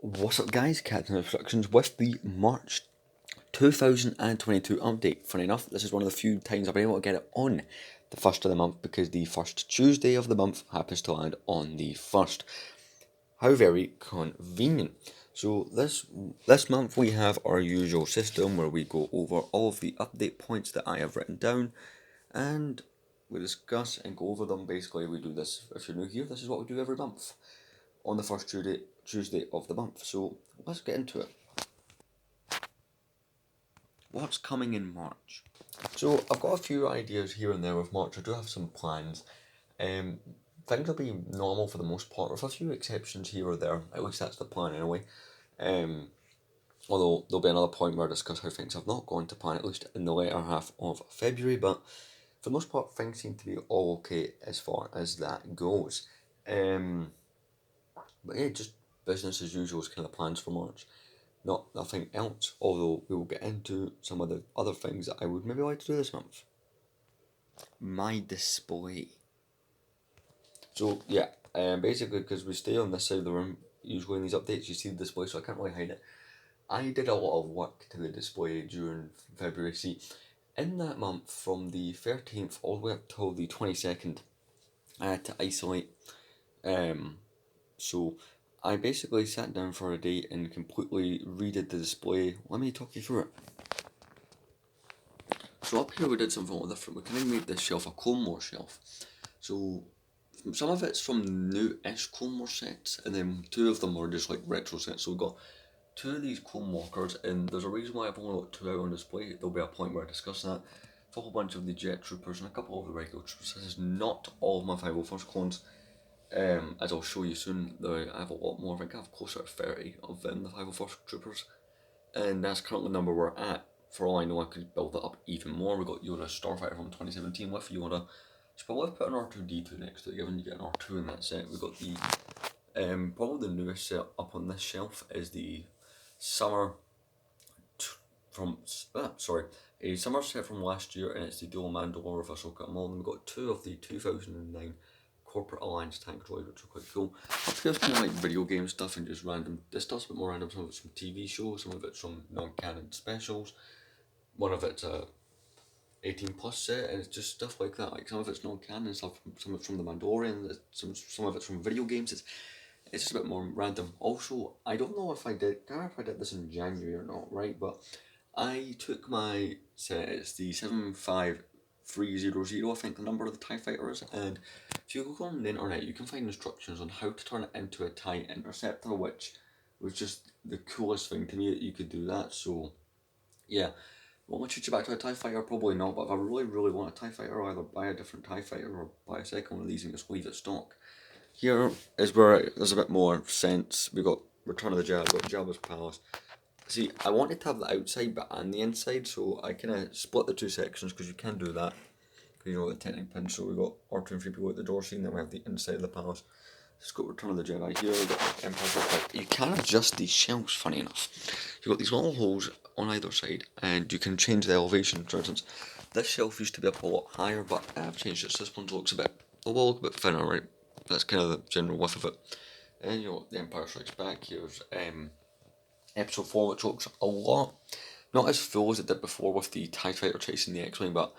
What's up, guys? Captain Instructions with the March 2022 update. Funny enough, this is one of the few times I've been able to get it on the first of the month because the first Tuesday of the month happens to land on the first. How very convenient. So this month we have our usual system where we go over all of the update points that I have written down, and we discuss and go over them. Basically, we do this. If you're new here, this is what we do every month on the first Tuesday of the month. So let's get into it. What's coming in March? So I've got a few ideas here and there with March. I do have some plans. Things will be normal for the most part, with a few exceptions here or there. At least that's the plan anyway. Although there'll be another point where I discuss how things have not gone to plan, at least in the later half of February. But for the most part, things seem to be all okay as far as that goes. But yeah, just business as usual is kind of the plans for March. Nothing else, although we will get into some of the other things that I would maybe like to do this month. My display. So yeah, basically because we stay on this side of the room, usually in these updates you see the display, so I can't really hide it. I did a lot of work to the display during February. See, in that month, from the 13th all the way up till the 22nd, I had to isolate. So I basically sat down for a day and completely redid the display. Let me talk you through it. So up here we did something a little different. We kind of made this shelf a Clone Wars shelf. So some of it's from new-ish Clone Wars sets, and then two of them are just like retro sets. So we've got two of these Clone Walkers, and there's a reason why I've only got two out on display. There'll be a point where I discuss that. A whole bunch of the Jet Troopers and a couple of the regular Troopers. This is not all of my 501st clones. As I'll show you soon, I have a lot more. I think I have closer to 30 of them, the 501st Troopers, and that's currently the number we're at. For all I know, I could build it up even more. We got Yoda Starfighter from 2017 with Yoda. So probably put an R2D2 next to it, given you get an R2 in that set. We got the probably the newest set up on this shelf is the summer a summer set from last year, and it's the dual Mandalore with Ahsoka Maul. And we got two of the 2009 Corporate Alliance tank droids, which are quite cool. Up here's kind of like video game stuff and just random. This stuff's a bit more random. Some of it's from TV shows, some of it's from non-canon specials. One of it's a 18 plus set, and it's just stuff like that. Like some of it's non-canon stuff, some of it's from the Mandalorian, some of it's from video games. It's just a bit more random. Also, I don't know if I did this in January or not, right? But I took my set, it's the 75300, I think the number of the TIE Fighter is, and if you go on the internet, you can find instructions on how to turn it into a TIE Interceptor, which was just the coolest thing to me that you could do that. So, yeah. Will I switch back to a TIE Fighter? Probably not, but if I really, really want a TIE Fighter, I'll either buy a different TIE Fighter or buy a second one of these and just leave it stock. Here is where there's a bit more sense. We got Return of the Jedi, we got Jabba's Palace. See, I wanted to have the outside bit and the inside, so I kind of split the two sections because you can do that. Because you know the technic pin, so we got R2 and 3PO at the door scene, then we have the inside of the palace. It's got Return of the Jedi here, we've got Empire's Effect. You can adjust these shelves, funny enough. You've got these little holes on either side, and you can change the elevation. For instance, this shelf used to be up a lot higher, but I've changed it, so this one looks a bit thinner, right? That's kind of the general width of it. And you know, the Empire Strikes Back. Here's Episode 4, which looks a lot, not as full as it did before with the TIE Fighter chasing the X-Wing, but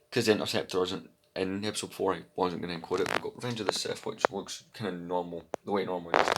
because the Interceptor isn't in Episode 4, I wasn't going to include it. We've got Revenge of the Sith, which looks kind of normal, the way it normally is.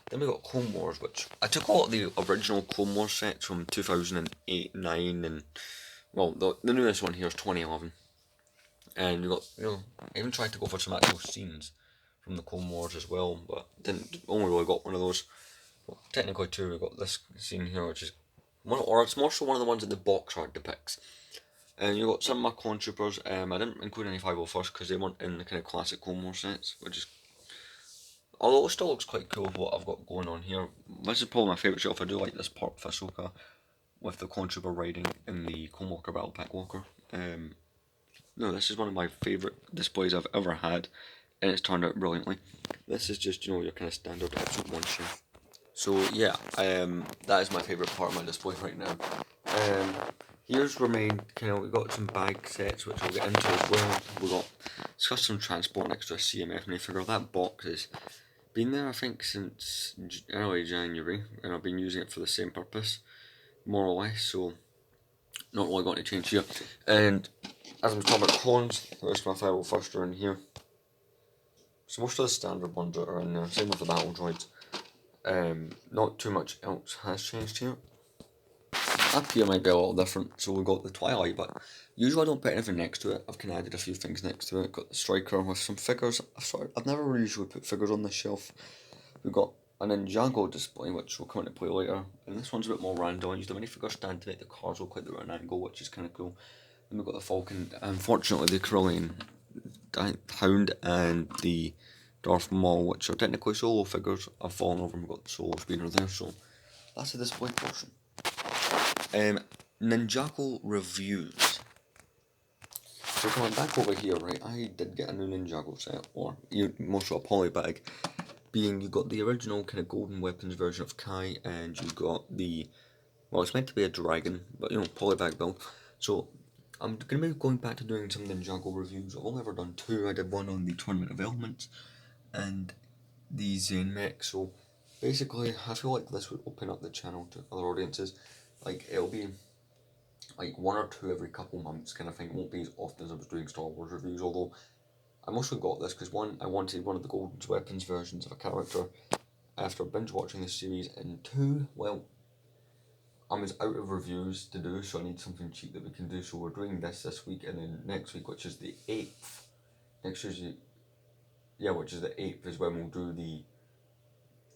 Then we got Clone Wars, which I took a lot of the original Clone Wars sets from 2008, 9, and well, the newest one here is 2011. And we got, I even tried to go for some actual scenes from the Clone Wars as well, but only really got one of those. Well, technically two. We got this scene here, which is it's more so one of the ones that the box art depicts. And you got some of my clone troopers. I didn't include any 501st because they weren't in the kind of classic Clone Wars sets, which is, although it still looks quite cool with what I've got going on here. This is probably my favourite shelf. I do like this part with Ahsoka, with the clone trooper riding in the Clone Walker Battle Pack Walker. No, this is one of my favourite displays I've ever had, and it's turned out brilliantly. This is just, your kind of standard Episode 1 shelf. So yeah, that is my favourite part of my display right now. Here's remain we've got some bag sets which we'll get into as well. We've got custom transport next to a CMF minifigure. That box is been there I think since early January, and I've been using it for the same purpose, more or less, so not really going to change here. And as I'm talking about clones, there's my 501st are in here. So most of the standard ones are in there, same with the battle droids. Not too much else has changed here. Up here might be a little different, so we've got the Twilight, but usually I don't put anything next to it. I've kind of added a few things next to it. Got the Striker with some figures. I've never really usually put figures on this shelf. We've got an Ninjago display, which we'll come into play later, and this one's a bit more random. I used the minifigure stand to make the cars look like they were at an angle, which is kind of cool. Then we've got the Falcon, unfortunately the Carillion Hound and the Darth Maul, which are technically solo figures. I've fallen over and got the solo speeder there, so that's the display portion. Ninjago reviews. So coming back over here, right, I did get a new Ninjago set, or most of a poly bag, being you got the original kind of golden weapons version of Kai, and you got the, well, it's meant to be a dragon, but poly bag build. So I'm going to be going back to doing some Ninjago reviews. I've only ever done two. I did one on the Tournament of Elements and the Zane mech, so basically I feel like this would open up the channel to other audiences. Like, it'll be like one or two every couple months kind of thing. It won't be as often as I was doing Star Wars reviews, although I mostly got this because one, I wanted one of the Golden Weapons versions of a character after binge watching this series, and two, well, I was out of reviews to do, so I need something cheap that we can do. So we're doing this week, and then next week, which is the 8th, next Tuesday, yeah, which is the 8th, is when we'll do the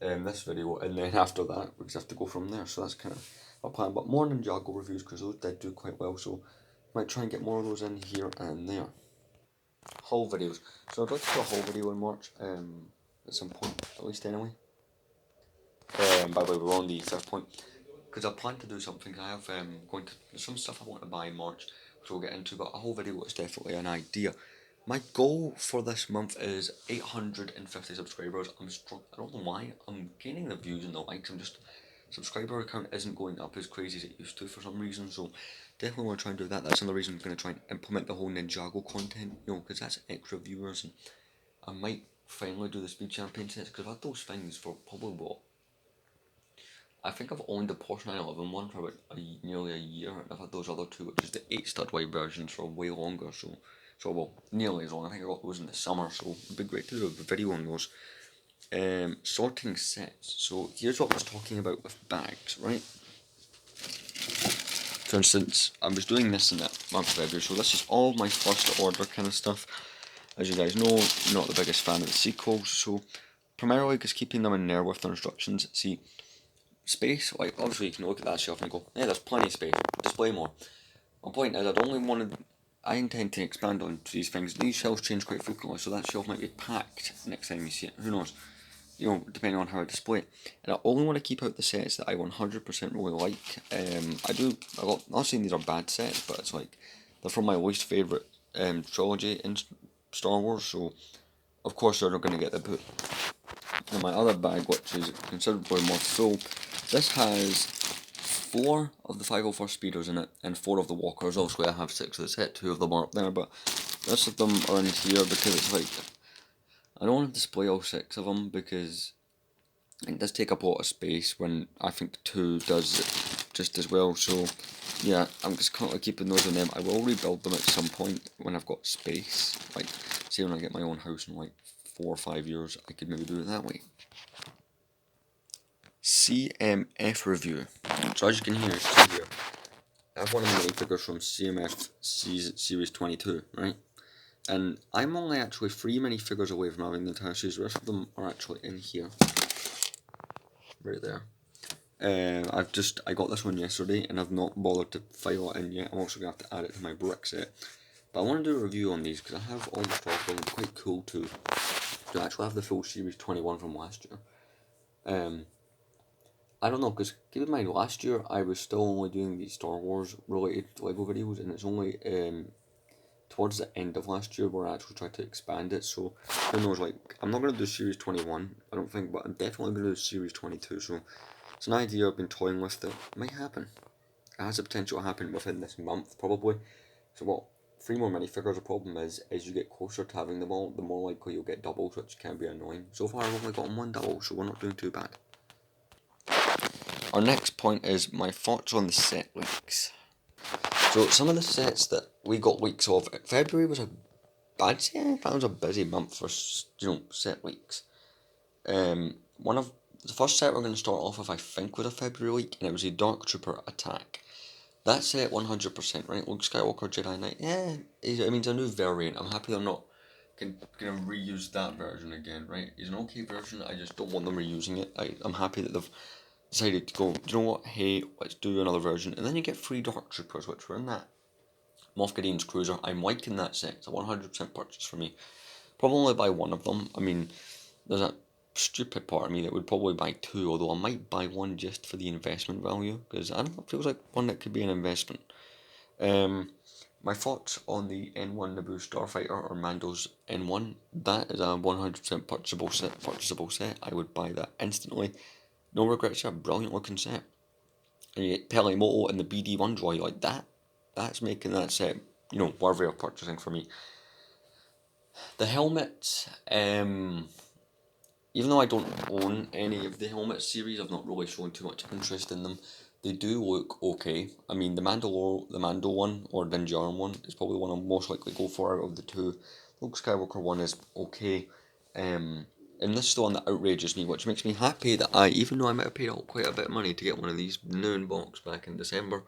this video, and then after that we just have to go from there. So that's kind of my plan. But more Ninjago reviews, because those did do quite well, so might try and get more of those in here and there. Haul videos. So I'd like to do a haul video in March, at some point, at least anyway. By the way, we're on the 5th point, because I plan to do something. I have there's some stuff I want to buy in March, which we'll get into, but a whole video is definitely an idea. My goal for this month is 850 subscribers. I don't know why, I'm gaining the views and the likes, subscriber count isn't going up as crazy as it used to for some reason, so definitely want to try and do that. That's another reason I'm going to try and implement the whole Ninjago content, because that's extra viewers, and I might finally do the speed champion sets, because I've had those things for probably what, I think I've owned the Porsche 911 one for about nearly a year, and I've had those other two, which is the 8 stud wide versions, for way longer, so well, nearly as long. I think I got those in the summer, so it'd be great to do a video on those. Sorting sets. So here's what I was talking about with bags, right? For instance, I was doing this in that month of February, so this is all my first order kind of stuff. As you guys know, I'm not the biggest fan of the sequels, so primarily just keeping them in there with the instructions. See, space, like obviously you can look at that shelf and go, yeah, there's plenty of space, display more. My point is, I intend to expand on these things. These shelves change quite frequently, so that shelf might be packed next time you see it. Who knows? Depending on how I display it. And I only want to keep out the sets that I 100% really like. I'm not saying these are bad sets, but it's like, they're from my least favourite trilogy in Star Wars, so of course they're not going to get the put. And my other bag, which is considerably more full, this has 4 of the 501st speeders in it, and 4 of the walkers. Obviously I have 6 of the set, 2 of them are up there, but the rest of them are in here because it's like, I don't want to display all 6 of them because it does take up a lot of space, when I think 2 does it just as well. So yeah, I'm just currently keeping those in them. I will rebuild them at some point when I've got space, like say when I get my own house in like 4 or 5 years, I could maybe do it that way. CMF review. So as you can hear, I have one of the minifigures from CMF Series 22, right? And I'm only actually 3 minifigures away from having the entire series. The rest of them are actually in here. Right there. I got this one yesterday, and I've not bothered to file it in yet. I'm also going to have to add it to my brick set. But I want to do a review on these, because I have almost all of them. It's quite cool to actually have the full Series 21 from last year. I don't know, because keep in mind, last year I was still only doing these Star Wars related LEGO videos, and it's only towards the end of last year where I actually tried to expand it. So who knows, like, I'm not going to do Series 21, I don't think, but I'm definitely going to do Series 22. So it's an idea I've been toying with that might happen. It has the potential to happen within this month, probably. So what, 3 more minifigures. The problem is, as you get closer to having them all, the more likely you'll get doubles, which can be annoying. So far I've only gotten 1 double, so we're not doing too bad. Our next point is my thoughts on the set leaks. So some of the sets that we got leaks of, February was a bad set. That was a busy month for set leaks. One of the first set we're going to start off with, I think, was a February leak, and it was a Dark Trooper attack. That set 100%, right? Luke Skywalker Jedi Knight. Yeah, it's a new variant. I'm happy they're not gonna reuse that version again, right? It's an okay version. I just don't want them reusing it. I'm happy that they've decided to go, you know what? Hey, let's do another version, and then you get 3 Dark Troopers, which were in that Moff Gideon's cruiser. I'm liking that set. It's a 100% purchase for me. Probably only buy one of them. I mean, there's a stupid part of me that would probably buy 2, although I might buy one just for the investment value, because I don't know, it feels like one that could be an investment. My thoughts on the N1 Naboo Starfighter or Mando's N1, that is a 100% purchasable set. I would buy that instantly. No regrets, it's a brilliant looking set. And you get Pelimoto and the BD1 droid like that. That's making that set, worthy of purchasing for me. The helmets, even though I don't own any of the helmet series, I've not really shown too much interest in them. They do look okay. I mean, the Mando one, or Din Djarin one, is probably the one I'm most likely to go for out of the 2. Luke Skywalker one is okay. And this is the one that outrages me, which makes me happy that even though I might have paid out quite a bit of money to get one of these new in box back in December,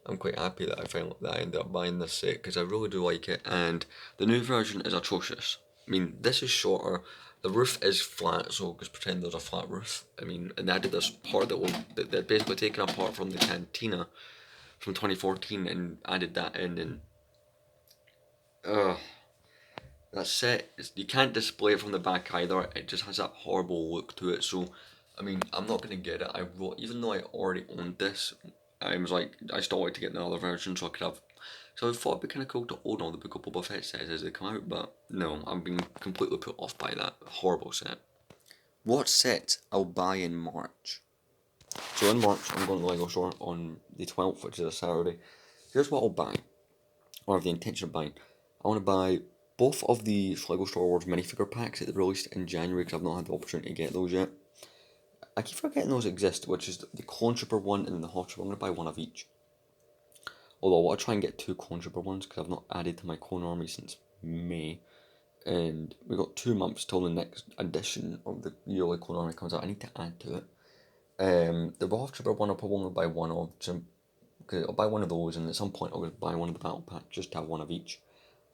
I'm quite happy that I ended up buying this set, because I really do like it, and the new version is atrocious. I mean, this is shorter, the roof is flat, so just pretend there's a flat roof. I mean, and they added this part that they're basically taken apart from the cantina from 2014 and added that in, and that set, you can't display it from the back either, it just has that horrible look to it. So, I mean, I'm not going to get it. Even though I already owned this, I was like, I still like to get the other version so I could have. So I thought it'd be kind of cool to own all the Book of Boba Fett sets as they come out, but no, I'm being completely put off by that horrible set. What set I'll buy in March? So in March, I'm going to Lego Store on the 12th, which is a Saturday. Here's what I'll buy, or have the intention of buying. I want to buy both of the Lego Star Wars minifigure packs that they released in January, because I've not had the opportunity to get those yet. I keep forgetting those exist, which is the Clone Trooper one and the Hot Trooper. I'm going to buy one of each. Although I want to try and get 2 Clone Trooper ones, because I've not added to my clone army since May. And we've got 2 months till the next edition of the yearly clone army comes out. I need to add to it. The Hot Trooper one I'll probably only buy one of, because I'll buy one of those, and at some point I'll just buy one of the battle packs, just to have one of each.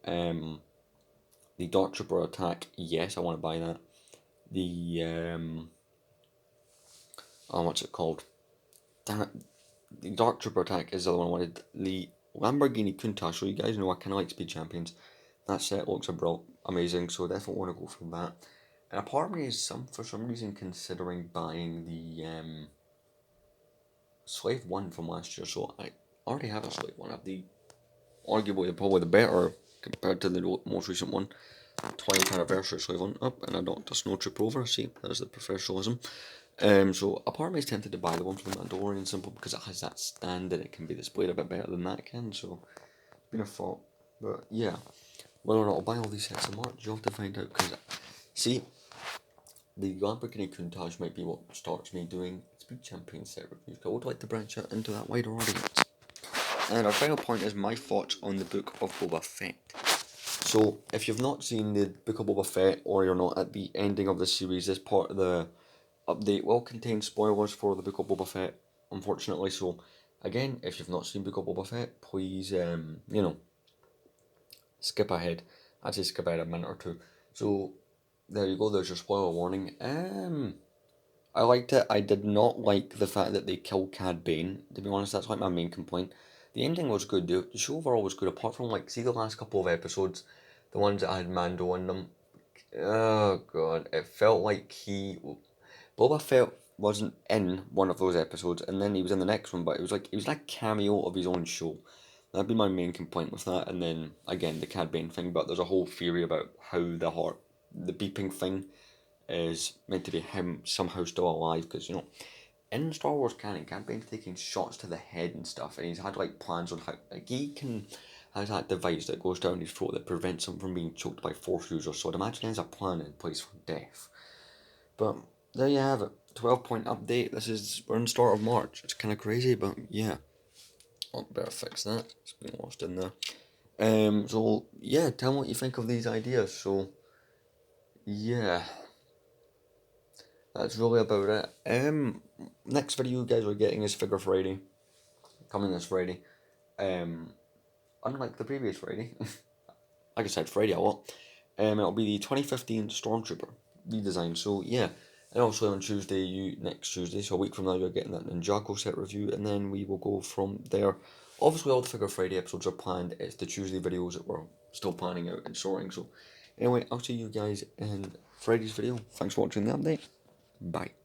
The Dark Trooper attack, yes, I want to buy that. The what's it called? Damn it. The Dark Trooper attack is the other one I wanted. The Lamborghini Countach, so you guys know I kind of like Speed Champions. That set looks amazing, so I definitely want to go for that. And a part of me is for some reason considering buying the Slave 1 from last year, so I already have a Slave 1. I have arguably probably the better compared to the most recent one. 20th anniversary Slave 1 up, and a Dr. Snowtrooper over. See, there's the professionalism. So a part of me is tempted to buy the one from the Mandalorian simple because it has that stand and it can be displayed a bit better than that can, so it's been a thought. But yeah, whether or not I'll buy all these sets in March, you'll have to find out, because see, the Lamborghini Countach might be what starts me doing Speed Champion set reviews. I would like to branch out into that wider audience. And our final point is my thoughts on the Book of Boba Fett. So, if you've not seen the Book of Boba Fett, or you're not at the ending of the series, this part of the update will contain spoilers for the Book of Boba Fett, unfortunately. So, again, if you've not seen Book of Boba Fett, please, skip ahead. I'd say skip ahead a minute or 2. So, there you go, there's your spoiler warning. I liked it. I did not like the fact that they killed Cad Bane. To be honest, that's like my main complaint. The ending was good. The show overall was good, apart from, see the last couple of episodes, the ones that had Mando in them. Oh god, it felt like Boba Fett wasn't in one of those episodes, and then he was in the next one, but it was like a cameo of his own show. That'd be my main complaint with that. And then again, the Cad Bane thing. But there's a whole theory about how the beeping thing is meant to be him somehow still alive, because in Star Wars canon, Cad Bane's taking shots to the head and stuff, and he's had plans on how he can has that device that goes down his throat that prevents him from being choked by Force users. So I'd imagine he has a plan in place for death. But there you have it. 12-point update. We're in the start of March. It's kind of crazy, but yeah. Oh, better fix that. It's been lost in there. So yeah, tell me what you think of these ideas. So yeah, that's really about it. Next video you guys are getting is Figure Friday, coming this Friday. Unlike the previous Friday, like I said, Friday a lot. It'll be the 2015 Stormtrooper redesign. So yeah, and also on Tuesday, next Tuesday, so a week from now, you're getting that Ninjago set review, and then we will go from there. Obviously, all the Figure Friday episodes are planned. It's the Tuesday videos that we're still planning out and sorting. So anyway, I'll see you guys in Friday's video. Thanks for watching the update. Bye.